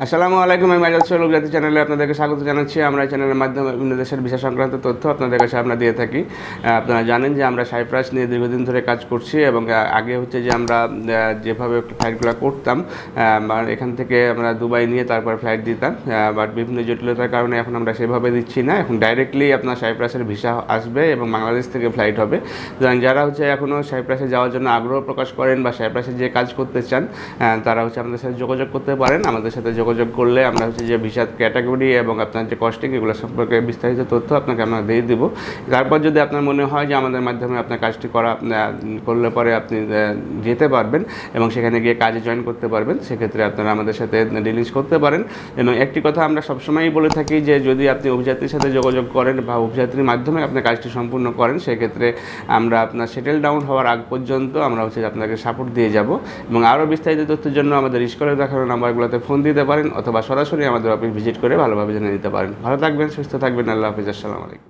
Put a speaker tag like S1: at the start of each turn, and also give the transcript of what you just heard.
S1: আসসালামু আলাইকুম। আমি মেজাজ সোহেল জাতি চ্যানেলে আপনাদেরকে স্বাগত জানাচ্ছি। আমরা এই চ্যানেলের মাধ্যমে বিভিন্ন দেশের ভিসা সংক্রান্ত তথ্য আপনাদের কাছে আমরা দিয়ে থাকি। আপনারা জানেন যে আমরা সাইপ্রাস নিয়ে দীর্ঘদিন ধরে কাজ করছি এবং আগে হচ্ছে যে আমরা যেভাবে ফ্লাইটগুলো করতাম, এখান থেকে আমরা দুবাই নিয়ে তারপর ফ্লাইট দিতাম, বাট বিভিন্ন জটিলতার কারণে এখন আমরা সেভাবে দিচ্ছি না। এখন ডাইরেক্টলি আপনার সাইপ্রাসের ভিসা আসবে এবং বাংলাদেশ থেকে ফ্লাইট হবে। যারা হচ্ছে এখনও সাইপ্রাসে যাওয়ার জন্য আগ্রহ প্রকাশ করেন বা সাইপ্রাসে যে কাজ করতে চান, তারা হচ্ছে আমাদের সাথে যোগাযোগ করতে পারেন। আমাদের সাথে যোগাযোগ করলে আমরা হচ্ছে যে ভিসার ক্যাটাগরি এবং আপনার যে কস্টিং এগুলো সম্পর্কে বিস্তারিত তথ্য আপনাকে আমরা দিয়ে দেবো। তারপর যদি আপনার মনে হয় যে আমাদের মাধ্যমে আপনার কাজটি করলে পরে আপনি যেতে পারবেন এবং সেখানে গিয়ে কাজে জয়েন করতে পারবেন, সেক্ষেত্রে আপনারা আমাদের সাথে ডিলিংস করতে পারেন। এবং একটি কথা আমরা সবসময়ই বলে থাকি যে যদি আপনি অভিযাত্রীর সাথে যোগাযোগ করেন বা অভিযাত্রীর মাধ্যমে আপনার কাজটি সম্পূর্ণ করেন, সেক্ষেত্রে আমরা আপনার সেটেল ডাউন হওয়ার আগ পর্যন্ত আমরা হচ্ছে আপনাকে সাপোর্ট দিয়ে যাব। এবং আরও বিস্তারিত তথ্যের জন্য আমাদের স্ক্রিনে দেখানো নাম্বারগুলোতে ফোন দিতে পারেন অথবা সরাসরি আমাদের অফিস ভিজিট করে ভালোভাবে জেনে নিতে পারেন। ভালো থাকবেন, সুস্থ থাকবেন। আল্লাহ হাফিজ। আসসালামু আলাইকুম।